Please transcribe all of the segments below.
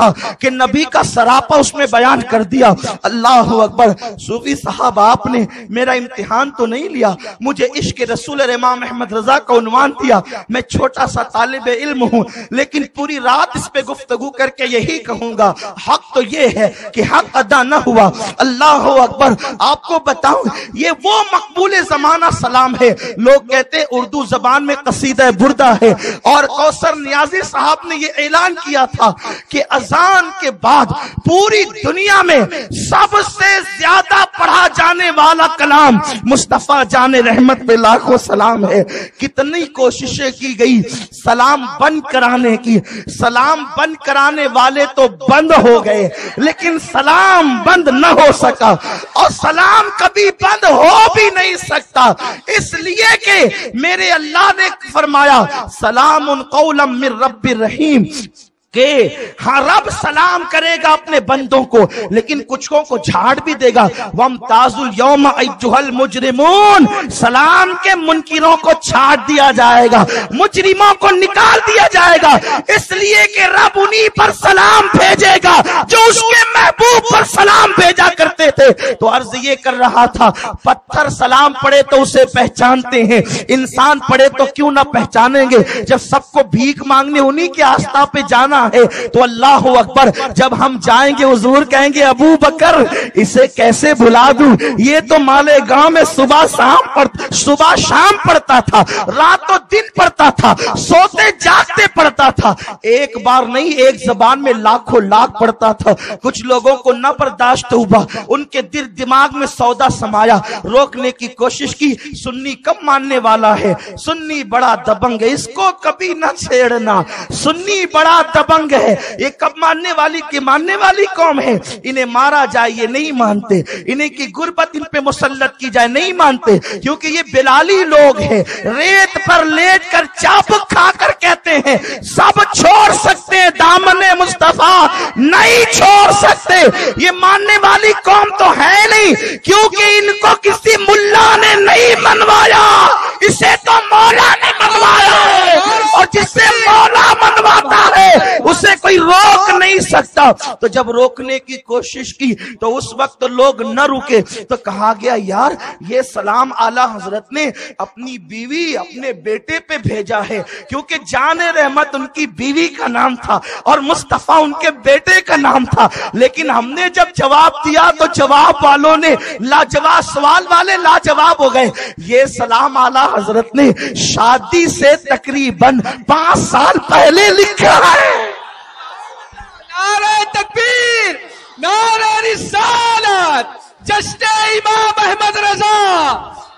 देखा कि नबी का सरापा उसमें बयान कर दिया। अल्लाह अकबर। सूफी साहब, आपने मेरा इम्तिहान तो नहीं लिया, मुझे इश्क रसूल इमाम अहमद रजा का उन्वान दिया। मैं छोटा सा तालिब इल्म हूँ, लेकिन पूरी रात इस पे गुफ्तगू करके यही कहूंगा, हक तो ये है कि हक अदा न हुआ। अल्लाह अकबर। आपको बताऊं, ये वो मकबूल जमाना सलाम है। लोग कहते उर्दू जबान में कसीदा बुर्दा है, और कौसर नियाजी साहब ने ये ऐलान किया था कि अजान के बाद पूरी दुनिया में सबसे ज्यादा पढ़ा जाने वाला कलाम मुस्तफा जाने रहमत पे लाखों सलाम है। कितनी कोशिशें की गई सलाम बंद कराने की, सलाम बंद कराने वाले तो बंद हो गए, लेकिन सलाम बंद न हो सका, और सलाम कभी बंद हो भी नहीं सकता, इसलिए कि मेरे अल्लाह ने फरमाया सलामुन कौलम मिर रब्बिर रहीम, के हाँ रब सलाम करेगा अपने बंदों को, लेकिन कुछों को झाड़ भी देगा। वमताजुल यौमा अय्युहल मुजरिमून, सलाम के मुनकिरों को छाड़ दिया जाएगा, मुजरिमों को निकाल दिया जाएगा, इसलिए कि रब उन्हीं पर सलाम भेजेगा जो उसके महबूब पर सलाम भेजा करते थे। तो अर्ज ये कर रहा था, पत्थर सलाम पड़े तो उसे पहचानते हैं, इंसान पड़े तो क्यों ना पहचानेंगे। जब सबको भीख मांगने उन्हीं के आस्था पे जाना है तो अल्लाह अकबर, जब हम जाएंगे हुजूर कहेंगे अबू बकर इसे कैसे भुला दूं, ये तो माले गांव में सुबह शाम पढ़ता था, रातों दिन पढ़ता था, सोते जागते पढ़ता था, एक बार नहीं एक जबान में लाखों लाख पढ़ता था। कुछ लोगों को न बर्दाश्त हुआ, उनके दिल दिमाग में सौदा समाया, रोकने की कोशिश की, सुन्नी कब मानने वाला है, सुन्नी बड़ा दबंग है, इसको कभी न छेड़ना, सुन्नी बड़ा दबंग है, ये कब मानने वाली कौम है, इन्हें मारा जाए ये नहीं मानते, इन्हें की गुर्बत इन पे मुसल्लत की जाए नहीं मानते, क्योंकि ये बिलाली लोग हैं, रेत पर लेट कर चाबुक खाकर कहते हैं सब छोड़ सकते हैं, दामने मुस्तफा नहीं छोड़ सकते। ये मानने वाली कौम तो है नहीं, क्योंकि इनको किसी मुल्ला ने नहीं मनवाया, इसे तो मौला ने मनवाया है, और जिससे मौला मनवाता है उसे कोई रोक नहीं सकता। तो जब रोकने की कोशिश की तो उस वक्त लोग न रुके, तो कहा गया यार ये सलाम आला हजरत ने अपनी बीवी अपने बेटे पे भेजा है, क्योंकि जाने रहमत उनकी बीवी का नाम था और मुस्तफा उनके बेटे का नाम था। लेकिन हमने जब जवाब दिया तो जवाब वालों ने लाजवाब, सवाल वाले लाजवाब हो गए। ये सलाम आला हजरत ने शादी से तकरीबन 5 साल पहले लिखा है। नारे तकबीर, नारे रिसालत, जश्न इमाम अहमद रजा,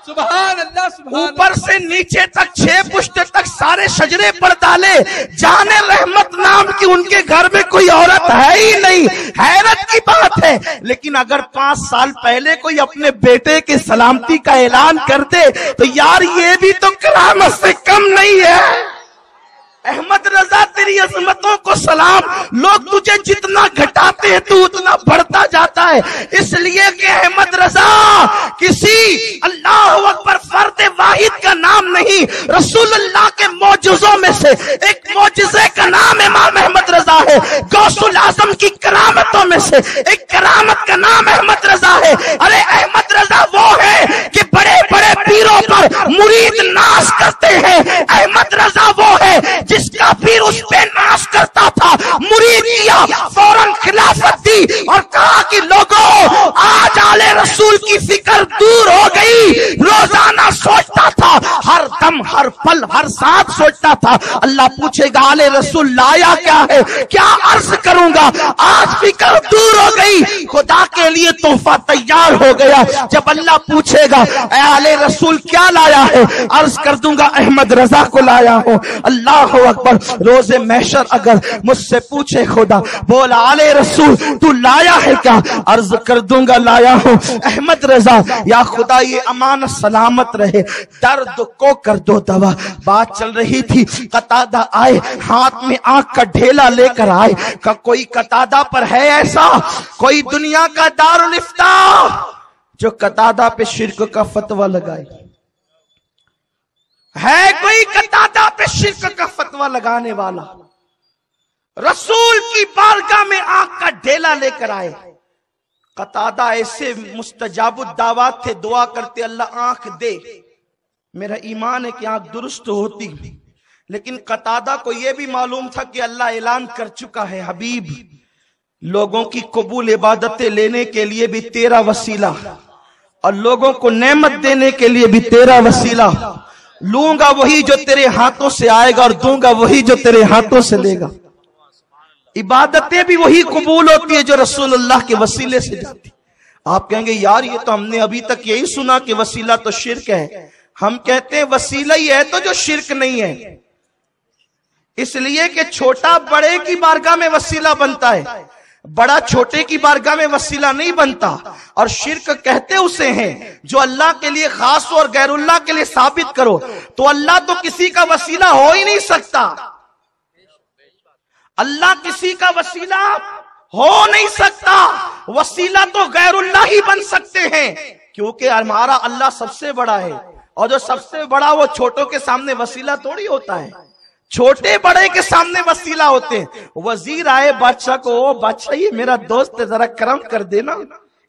सुभान अल्लाह सुभान। ऊपर से नीचे तक 6 पुश्त तक सारे शजरे पर डाले, जाने रहमत नाम की उनके घर में कोई औरत है ही नहीं, हैरत की बात है। लेकिन अगर 5 साल पहले कोई अपने बेटे की सलामती का ऐलान कर दे तो यार ये भी तो करामत से कम नहीं है। अहमद रजा तेरी अजमतों को सलाम, लोग तुझे जितना घटाते हैं तू उतना बढ़ता जाता है, इसलिए कि अहमद रजा किसी अल्लाह अकबर फर्द वाहिद का नाम नहीं, रसूलुल्लाह के मौजूजों में से एक मौजूजे का नाम इमाम अहमद रजा है, गौसुल आजम की करामतों में से एक करामत का नाम अहमद रजा है। अरे अहमद रजा वो है कि बड़े बड़े पीरों पर मुरीद नाश करते हैं, अहमद रजा वो है जिसका पीर उस पे नाश करता था, मुरीद किया, फौरन खिलाफत दी और कहा कि लोगों आज आले रसूल की फिक्र दूर हो गई। रोजाना सोचता था, हर दम हर पल हर साथ सोचता था अल्लाह पूछेगा आले रसूल लाया क्या है, क्या अर्ज करूंगा, आज फिक्र दूर हो गई, खुदा के लिए तोहफा तैयार हो गया। जब अल्लाह पूछेगा आले रसूल क्या लाया है, अर्ज कर दूंगा अहमद रजा को लाया हूं। अल्लाह अकबर। रोजे महशर अगर मुझसे पूछे खुदा बोला आले रसूल तू लाया है क्या, अर्ज कर दूंगा लाया हूं अहमद रजा। या खुदा ये अमानत सलामत रहे, दर्द को कर दो दवा। बात चल रही थी, कतादा आए हाथ में आंख का ढेला लेकर आए, का कोई कतादा पर है ऐसा, कोई दुनिया का दारुल इफ्ता जो कतादा पे शिर्क का फतवा लगाए, है कोई कतादा पे शिर्क का फतवा लगाने वाला? रसूल की बारगाह में आंख का ढेला लेकर आए। कतादा ऐसे मुस्तजाबुद दावत थे, दुआ करते अल्लाह आंख दे। मेरा ईमान है कि आंख दुरुस्त होती, लेकिन कतादा को यह भी मालूम था कि अल्लाह ऐलान कर चुका है, हबीब लोगों की कबूल इबादतें लेने के लिए भी तेरा वसीला और लोगों को नेमत देने के लिए भी तेरा वसीला। लूंगा वही जो तेरे हाथों से आएगा और दूंगा वही जो तेरे हाथों से लेगा। इबादतें भी वही कबूल होती है जो रसूलुल्लाह के वसीले से जाती। आप कहेंगे यार ये तो हमने अभी तक यही सुना कि वसीला तो शिर्क है। हम कहते हैं वसीला ही है तो जो शिर्क नहीं है, इसलिए कि छोटा बड़े की बारगाह में वसीला बनता है, बड़ा छोटे की बारगाह में वसीला नहीं बनता। और शिर्क कहते उसे हैं जो अल्लाह के लिए खास हो और गैरुल्लाह के लिए साबित करो। तो अल्लाह तो किसी का वसीला हो ही नहीं सकता, अल्लाह किसी का वसीला हो नहीं सकता। वसीला तो गैरुल्लाह ही बन सकते हैं, क्योंकि हमारा अल्लाह सबसे बड़ा है और जो सबसे बड़ा वो छोटों के सामने वसीला थोड़ी होता है, छोटे बड़े के सामने वसीला होते हैं। वजीर आए बादशाह को, ओ बादशाह ये मेरा दोस्त है जरा करम कर देना,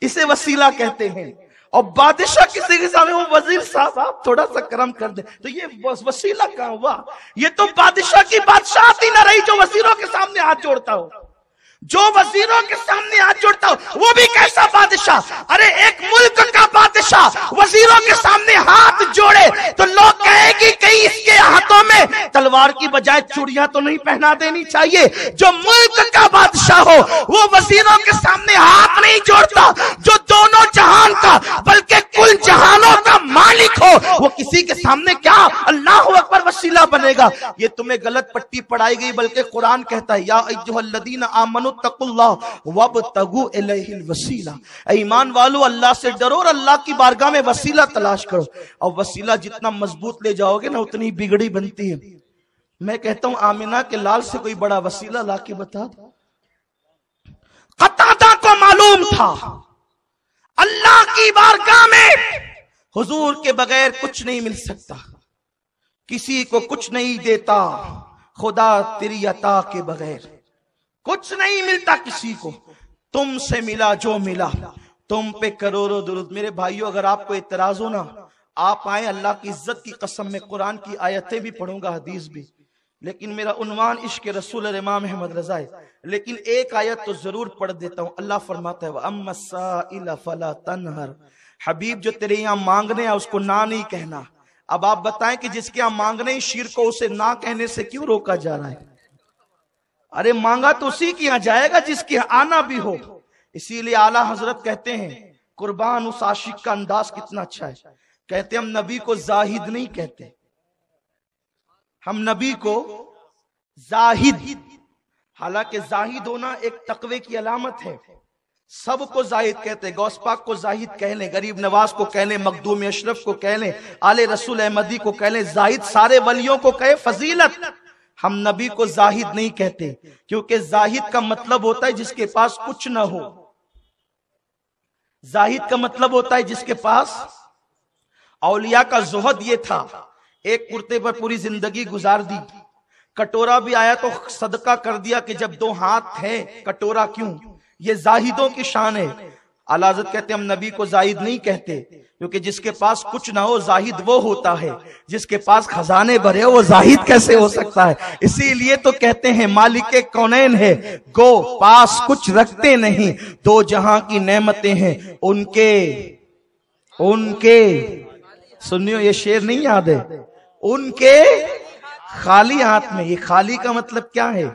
इसे वसीला कहते हैं। और बादशाह किसी के सामने, वो वजीर साहब आप थोड़ा सा करम कर दे, तो ये वसीला कहां हुआ? ये तो बादशाह की बादशाहती न रही जो वजीरों के सामने हाथ जोड़ता हो, जो वजीरों के सामने हाथ जोड़ता हो वो भी कैसा बादशाह। अरे एक मुल्क का बादशाह वजीरों के सामने हाथ जोड़े तो लोग कहेंगे कहीं इसके हाथों में तलवार की बजाय चूड़ियां तो नहीं पहना देनी चाहिए। जो मुल्क का बादशाह हो वो वजीरों के सामने हाथ नहीं जोड़ता, जो दोनों जहान का बल्कि कुल जहानों का मालिक हो वो किसी के सामने क्या अल्लाह अकबर वसीला बनेगा। ये तुम्हें गलत पट्टी पढ़ाई गई, बल्कि कुरान कहता है या अय्युहल्लज़ीना आमनु तकुल्लाह वब्तगू इलैहिल वसीला, ईमान वालों अल्लाह से डरो और अल्लाह की बारगाह में वसीला तलाश करो। और वसीला जितना मजबूत ले जाओगे ना उतनी बिगड़ी बनती है। मैं कहता हूं आमिना के लाल से कोई बड़ा वसीला लाके बता दो। कतादा को मालूम था अल्लाह की बारगाह में हुजूर के बगैर कुछ नहीं मिल सकता, किसी को कुछ नहीं देता खुदा तेरी अता के बगैर, कुछ नहीं मिलता किसी को। तुमसे मिला जो मिला, तुम पे करोड़ों दुरूद। मेरे भाइयों अगर आपको इतराज हो ना, आप आए, अल्लाह की इज्जत की कसम में कुरान की आयतें भी पढ़ूंगा, हदीस भी, लेकिन मेरा उन्वान इश्क रसूल इमाम अहमद रजा है। लेकिन एक आयत तो जरूर पढ़ देता हूं। अल्लाह फरमाता है अम्मा साइल फला तनहर, हबीब जो तेरे यहां मांगने हैं उसको ना नहीं कहना। अब आप बताएं कि जिसके यहां मांगने शिर को उसे ना कहने से क्यों रोका जा रहा है? अरे मांगा तो उसी के यहां जाएगा जिसके यहां आना भी हो। इसीलिए आला हजरत कहते हैं कुर्बान उस आशिक का अंदाज कितना अच्छा है। कहते हम नबी को जाहिद नहीं कहते, हम नबी को जाहिद, हालांकि जाहिद होना एक तकवे की अलामत है। सबको जाहिद कहते हैं, गौस पाक को जाहिद कह लें, गरीब नवाज को कह लें, मखदूम अशरफ को कह लें, आले रसूल अहमदी को कह लें, जाहिद सारे वलियों को कहे फजीलत। हम नबी को जाहिद नहीं कहते, क्योंकि जाहिद का मतलब होता है जिसके पास कुछ ना हो। जाहिद का मतलब होता है जिसके पास, औलिया का जुहद ये था, एक कुर्ते पर पूरी जिंदगी गुजार दी, कटोरा भी आया तो सदका कर दिया कि जब दो हाथ है कटोरा क्यों। ये जाहिदों की शान है। आला हज़रत कहते हम नबी को जाहिद नहीं कहते, क्योंकि जिसके पास कुछ ना हो जाहिद वो होता है, जिसके पास खजाने भरे हो वो जाहिद कैसे हो सकता है। इसीलिए तो कहते हैं मालिक कौनैन है गो पास कुछ रखते नहीं, दो जहां की नेमतें हैं उनके उनके सुनियो ये शेर नहीं याद है, उनके खाली हाथ में। ये खाली का मतलब क्या है?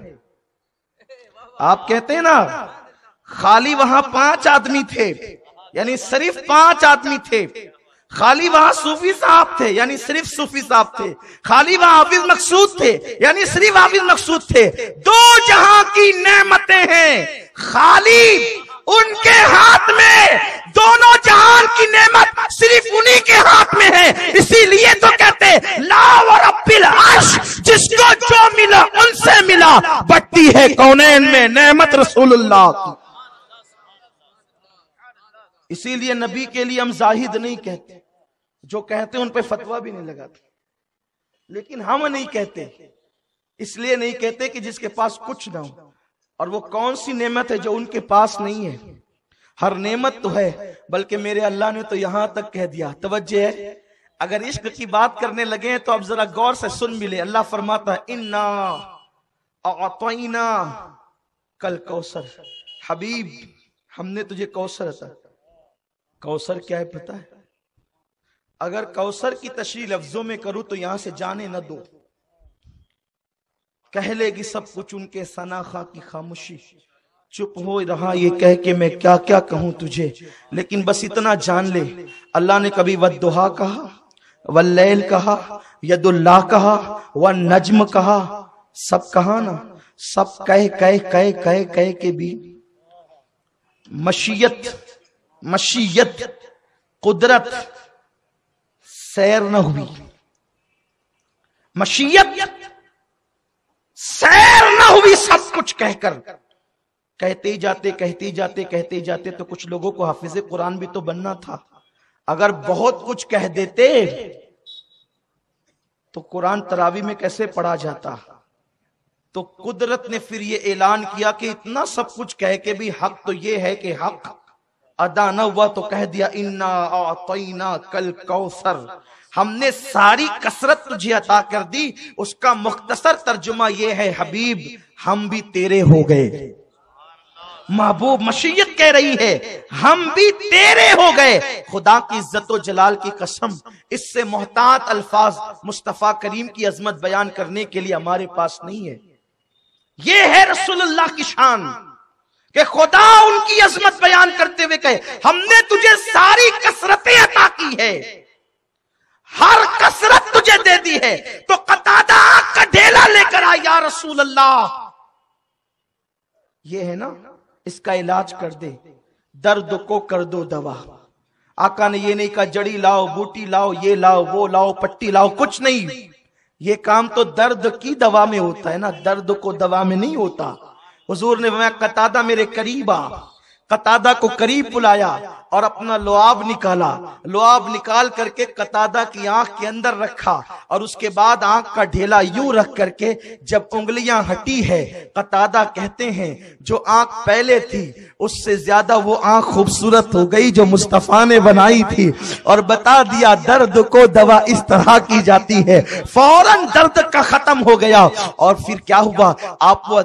आप कहते हैं ना खाली वहां 5 आदमी थे, यानी सिर्फ 5 आदमी थे। खाली वहां सूफी साहब थे, यानी सिर्फ सूफी साहब थे। खाली वहां हाफिज मकसूद थे, यानी सिर्फ हाफिज मकसूद थे। दो जहां की नेमतें हैं खाली उनके हाथ में, दोनों जहान की नेमत सिर्फ उन्हीं के हाथ में है। इसीलिए तो कहते ला व रब्बिल अर्श, जिसको जो मिला उनसे मिला, बट्टी है कौनैन में नेमत रसूलुल्लाह की। इसीलिए नबी के लिए हम जाहिद नहीं कहते, जो कहते उन पे फतवा भी नहीं लगाते, लेकिन हम नहीं कहते। इसलिए नहीं कहते कि जिसके पास कुछ ना हो। और वो कौन सी नेमत है जो उनके पास नहीं है? हर नेमत तो है, बल्कि मेरे अल्लाह ने तो यहां तक कह दिया, तवज्जो है, अगर इश्क की बात करने लगे तो अब जरा गौर से सुन मिले। अल्लाह फरमाता है इन्ना अअतैना कल कौसर, हबीब हमने तुझे कौसर अता। कौसर क्या है पता है? अगर कौसर की तशरीह लफ्जों में करूं तो यहां से जाने न दो, कह लेगी सब कुछ उनके सनाखा की खामोशी। चुप हो रहा ये कह के मैं क्या क्या कहूं तुझे, लेकिन बस इतना जान ले, अल्लाह ने कभी वद्दुहा कहा, वल्लैल कहा, यदुल्लाह कहा, व नज्म कहा, सब कहा ना, सब कह कह कह कह कह के भी मशीयत कुदरत सैर न हुई। मशीयत सैर न हुई, सब कुछ कहकर कहते ही जाते तो कुछ लोगों को हाफिज़े कुरान भी तो बनना था। अगर बहुत कुछ कह देते तो कुरान तरावी में कैसे पढ़ा जाता? तो कुदरत ने फिर ये ऐलान किया कि इतना सब कुछ कह के भी हक तो ये है कि हक अदा न हुआ, तो कह दिया इन्ना आतैना कल कौसर, हमने सारी कसरत तुझे अता कर दी। उसका मुख्तसर तर्जुमा ये है हबीब हम भी तेरे हो गए। महबूब मशीयत कह रही है हम भी तेरे हो गए। खुदा की इज्जत व जलाल की कसम, इससे मोहतात अल्फाज मुस्तफा करीम की अजमत बयान करने के लिए हमारे पास नहीं है। ये है रसूलुल्लाह की शान कि खुदा उनकी अजमत बयान करते हुए कहे हमने तुझे सारी कसरतें अता की है, हर कसरत तुझे दे दी है। तो कतादा आग का ढेला लेकर आ या रसूल अल्लाह, ये है ना, इसका इलाज कर दे, दर्द को कर दो दवा। आका ने ये नहीं कहा जड़ी लाओ, बूटी लाओ, ये लाओ, वो लाओ, पट्टी लाओ, कुछ नहीं। ये काम तो दर्द की दवा में होता है ना, दर्द को दवा में नहीं होता। हुजूर ने फरमाया कतादा मेरे करीब आ। कतादा को करीब बुलाया और अपना लुआब निकाला। लुआब निकाल करके कतादा की आंख के अंदर रखा और उसके बाद आंख का ढेला यूं रख करके जब उंगलियां हटी है, कतादा कहते हैं जो आंख पहले थी उससे ज्यादा वो आंख खूबसूरत हो गई जो मुस्तफा ने बनाई थी। और बता दिया दर्द को दवा इस तरह की जाती है। फौरन दर्द का खत्म हो गया। और फिर क्या हुआ, आप वो